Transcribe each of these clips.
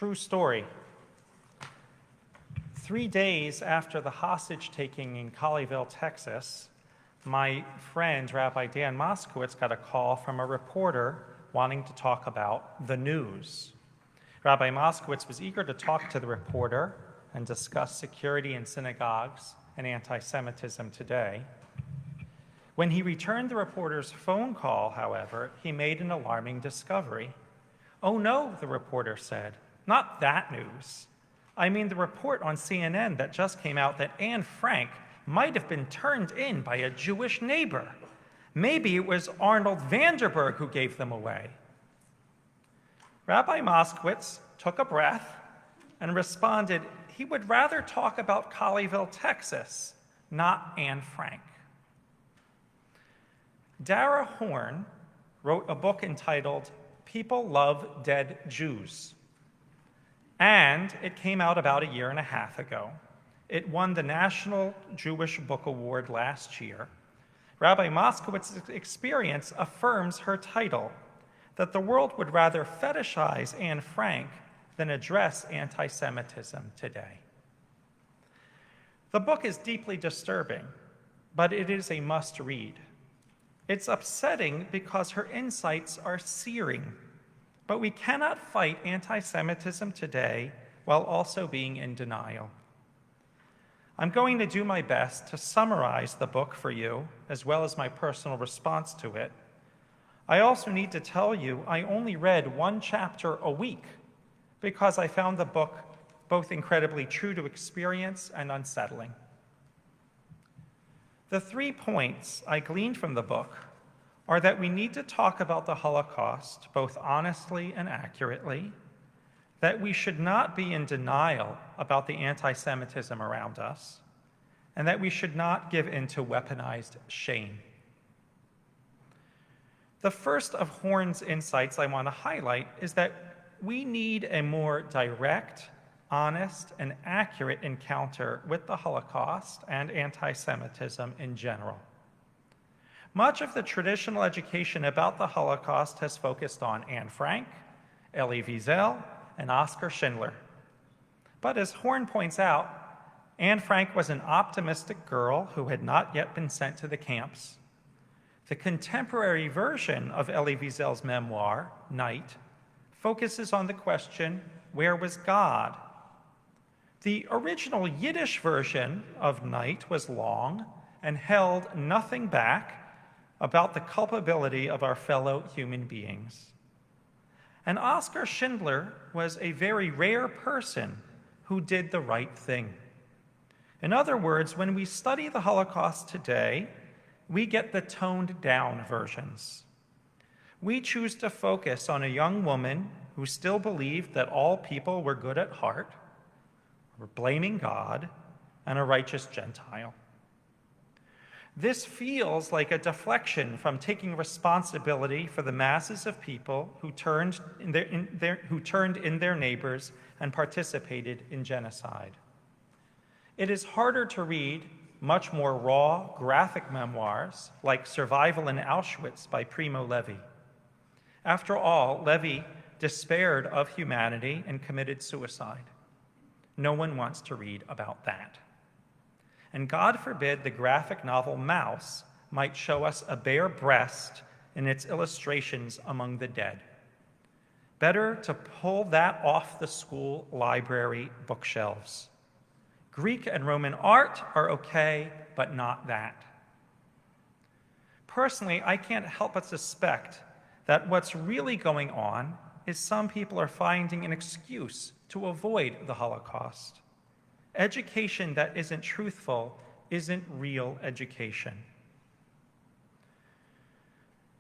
True story. 3 days after the hostage-taking in Colleyville, Texas, my friend, Rabbi Dan Moskowitz, got a call from a reporter wanting to talk about the news. Rabbi Moskowitz was eager to talk to the reporter and discuss security in synagogues and anti-Semitism today. When he returned the reporter's phone call, however, he made an alarming discovery. "Oh no," the reporter said, "not that news. I mean the report on CNN that just came out that Anne Frank might have been turned in by a Jewish neighbor. Maybe it was Arnold Vanderberg who gave them away." Rabbi Moskowitz took a breath and responded he would rather talk about Colleyville, Texas, not Anne Frank. Dara Horn wrote a book entitled People Love Dead Jews, and it came out about a year and a half ago. It won the National Jewish Book Award last year. Rabbi Moskowitz's experience affirms her title, that the world would rather fetishize Anne Frank than address anti-Semitism today. The book is deeply disturbing, but it is a must-read. It's upsetting because her insights are searing, but we cannot fight anti-Semitism today while also being in denial. I'm going to do my best to summarize the book for you, as well as my personal response to it. I also need to tell you I only read one chapter a week because I found the book both incredibly true to experience and unsettling. The 3 points I gleaned from the book are that we need to talk about the Holocaust both honestly and accurately, that we should not be in denial about the anti-Semitism around us, and that we should not give in to weaponized shame. The first of Horn's insights I want to highlight is that we need a more direct, honest, and accurate encounter with the Holocaust and anti-Semitism in general. Much of the traditional education about the Holocaust has focused on Anne Frank, Elie Wiesel, and Oskar Schindler. But as Horn points out, Anne Frank was an optimistic girl who had not yet been sent to the camps. The contemporary version of Elie Wiesel's memoir, Night, focuses on the question, where was God? The original Yiddish version of Night was long and held nothing back about the culpability of our fellow human beings. And Oskar Schindler was a very rare person who did the right thing. In other words, when we study the Holocaust today, we get the toned-down versions. We choose to focus on a young woman who still believed that all people were good at heart, were blaming God, and a righteous Gentile. This feels like a deflection from taking responsibility for the masses of people who turned in their neighbors and participated in genocide. It is harder to read much more raw, graphic memoirs like Survival in Auschwitz by Primo Levi. After all, Levi despaired of humanity and committed suicide. No one wants to read about that. And God forbid the graphic novel Mouse might show us a bare breast in its illustrations among the dead. Better to pull that off the school library bookshelves. Greek and Roman art are okay, but not that. Personally, I can't help but suspect that what's really going on is some people are finding an excuse to avoid the Holocaust. Education that isn't truthful isn't real education.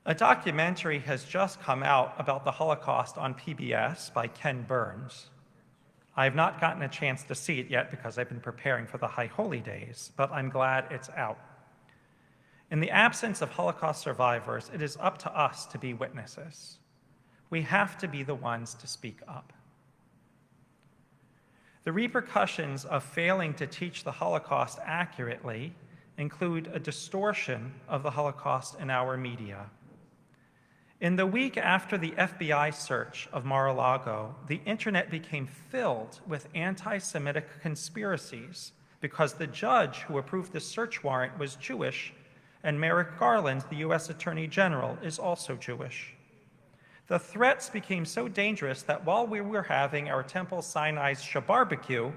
A documentary has just come out about the Holocaust on PBS by Ken Burns. I have not gotten a chance to see it yet because I've been preparing for the High Holy Days, but I'm glad it's out. In the absence of Holocaust survivors, it is up to us to be witnesses. We have to be the ones to speak up. The repercussions of failing to teach the Holocaust accurately include a distortion of the Holocaust in our media. In the week after the FBI search of Mar-a-Lago, the internet became filled with anti-Semitic conspiracies because the judge who approved the search warrant was Jewish, and Merrick Garland, the U.S. Attorney General, is also Jewish. The threats became so dangerous that while we were having our Temple Sinai's Shabbarbecue,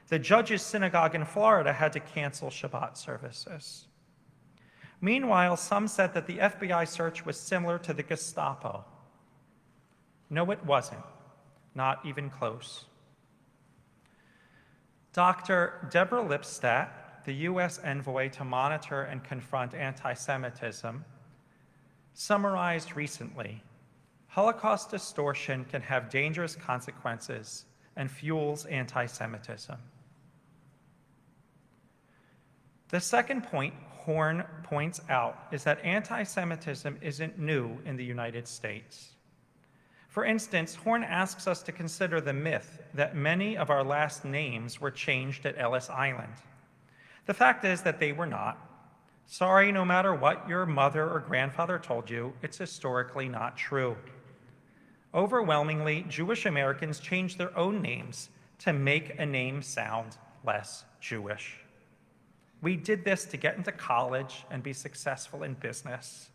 the judge's synagogue in Florida had to cancel Shabbat services. Meanwhile, some said that the FBI search was similar to the Gestapo. No, it wasn't, not even close. Dr. Deborah Lipstadt, the U.S. envoy to monitor and confront anti-Semitism, summarized recently, Holocaust distortion can have dangerous consequences and fuels anti-Semitism. The second point Horn points out is that anti-Semitism isn't new in the United States. For instance, Horn asks us to consider the myth that many of our last names were changed at Ellis Island. The fact is that they were not. Sorry, no matter what your mother or grandfather told you, it's historically not true. Overwhelmingly, Jewish Americans changed their own names to make a name sound less Jewish. We did this to get into college and be successful in business.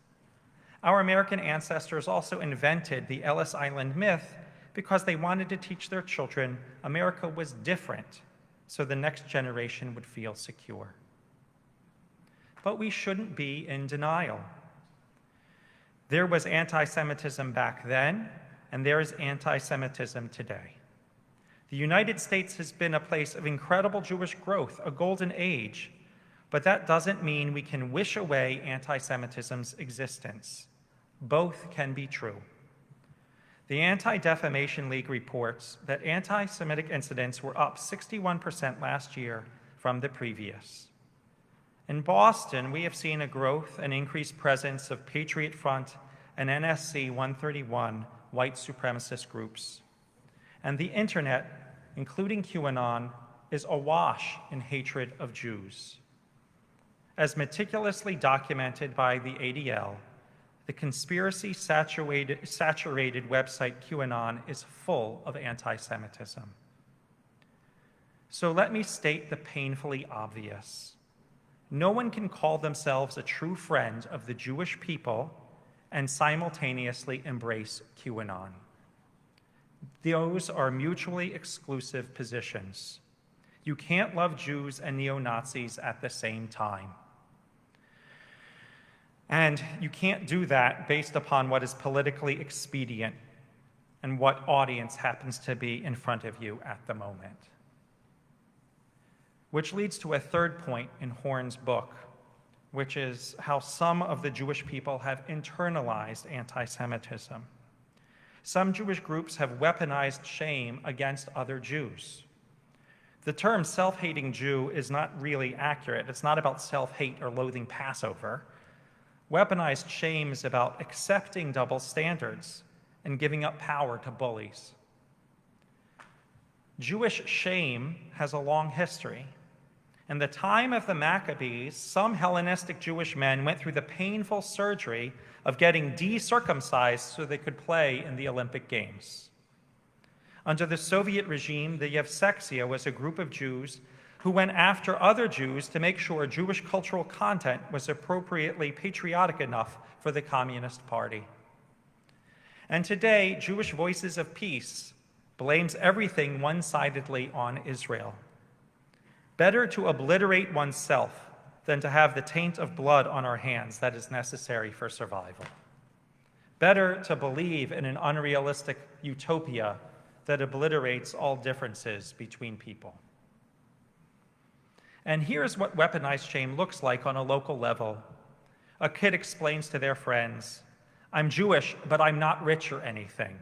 Our American ancestors also invented the Ellis Island myth because they wanted to teach their children America was different so the next generation would feel secure. But we shouldn't be in denial. There was anti-Semitism back then, and there is anti-Semitism today. The United States has been a place of incredible Jewish growth, a golden age, but that doesn't mean we can wish away anti-Semitism's existence. Both can be true. The Anti-Defamation League reports that anti-Semitic incidents were up 61% last year from the previous. In Boston, we have seen a growth and increased presence of Patriot Front and NSC 131 white supremacist groups. And the internet, including QAnon, is awash in hatred of Jews. As meticulously documented by the ADL, the conspiracy-saturated website QAnon is full of anti-Semitism. So let me state the painfully obvious. No one can call themselves a true friend of the Jewish people and simultaneously embrace QAnon. Those are mutually exclusive positions. You can't love Jews and neo-Nazis at the same time. And you can't do that based upon what is politically expedient and what audience happens to be in front of you at the moment. Which leads to a third point in Horn's book, which is how some of the Jewish people have internalized anti-Semitism. Some Jewish groups have weaponized shame against other Jews. The term self-hating Jew is not really accurate. It's not about self-hate or loathing Passover. Weaponized shame is about accepting double standards and giving up power to bullies. Jewish shame has a long history. In the time of the Maccabees, some Hellenistic Jewish men went through the painful surgery of getting decircumcised so they could play in the Olympic Games. Under the Soviet regime, the Yevsektia was a group of Jews who went after other Jews to make sure Jewish cultural content was appropriately patriotic enough for the Communist Party. And today, Jewish Voices of Peace blames everything one-sidedly on Israel. Better to obliterate oneself than to have the taint of blood on our hands that is necessary for survival. Better to believe in an unrealistic utopia that obliterates all differences between people. And here's what weaponized shame looks like on a local level. A kid explains to their friends, "I'm Jewish, but I'm not rich or anything."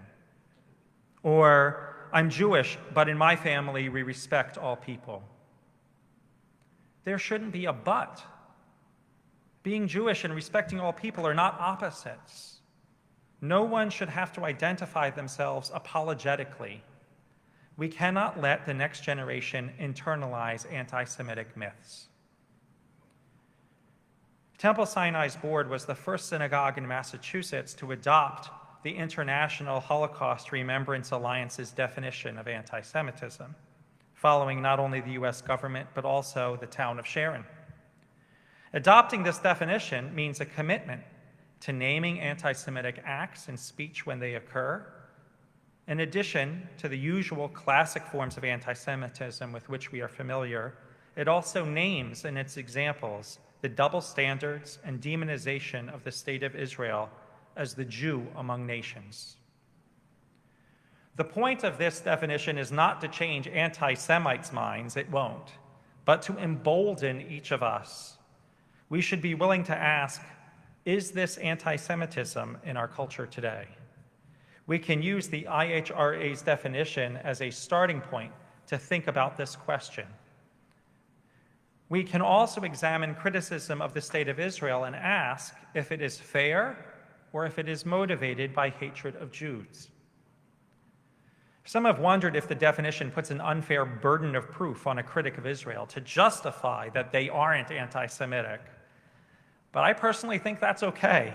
Or, "I'm Jewish, but in my family we respect all people." There shouldn't be a but. Being Jewish and respecting all people are not opposites. No one should have to identify themselves apologetically. We cannot let the next generation internalize anti-Semitic myths. Temple Sinai's board was the first synagogue in Massachusetts to adopt the International Holocaust Remembrance Alliance's definition of anti-Semitism, following not only the U.S. government, but also the town of Sharon. Adopting this definition means a commitment to naming anti-Semitic acts and speech when they occur, in addition to the usual classic forms of anti-Semitism with which we are familiar. It also names in its examples the double standards and demonization of the state of Israel as the Jew among nations. The point of this definition is not to change anti-Semites' minds, it won't, but to embolden each of us. We should be willing to ask, is this anti-Semitism in our culture today? We can use the IHRA's definition as a starting point to think about this question. We can also examine criticism of the state of Israel and ask if it is fair or if it is motivated by hatred of Jews. Some have wondered if the definition puts an unfair burden of proof on a critic of Israel to justify that they aren't anti-Semitic. But I personally think that's okay.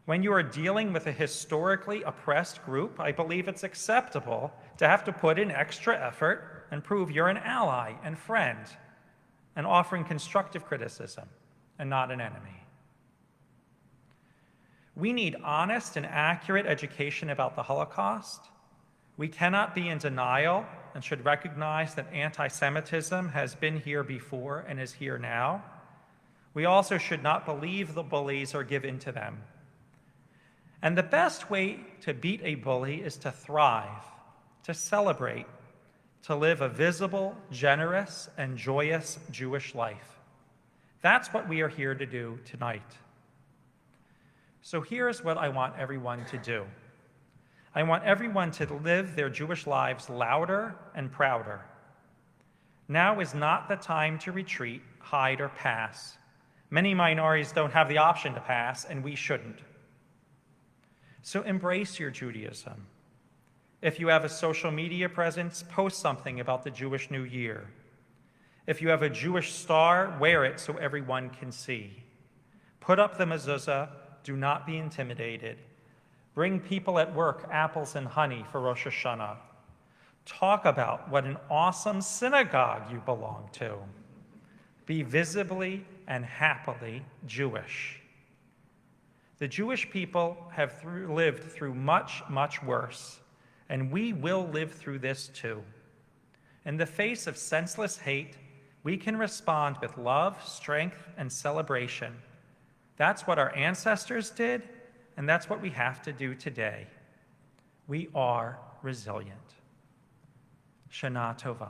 When you are dealing with a historically oppressed group, I believe it's acceptable to have to put in extra effort and prove you're an ally and friend, and offering constructive criticism and not an enemy. We need honest and accurate education about the Holocaust. We cannot be in denial and should recognize that anti-Semitism has been here before and is here now. We also should not believe the bullies or give in to them. And the best way to beat a bully is to thrive, to celebrate, to live a visible, generous, and joyous Jewish life. That's what we are here to do tonight. So here's what I want everyone to do. I want everyone to live their Jewish lives louder and prouder. Now is not the time to retreat, hide, or pass. Many minorities don't have the option to pass, and we shouldn't. So embrace your Judaism. If you have a social media presence, post something about the Jewish New Year. If you have a Jewish star, wear it so everyone can see. Put up the mezuzah. Do not be intimidated. Bring people at work apples and honey for Rosh Hashanah. Talk about what an awesome synagogue you belong to. Be visibly and happily Jewish. The Jewish people have lived through much, much worse, and we will live through this too. In the face of senseless hate, we can respond with love, strength, and celebration. That's what our ancestors did, and that's what we have to do today. We are resilient. Shana Tova.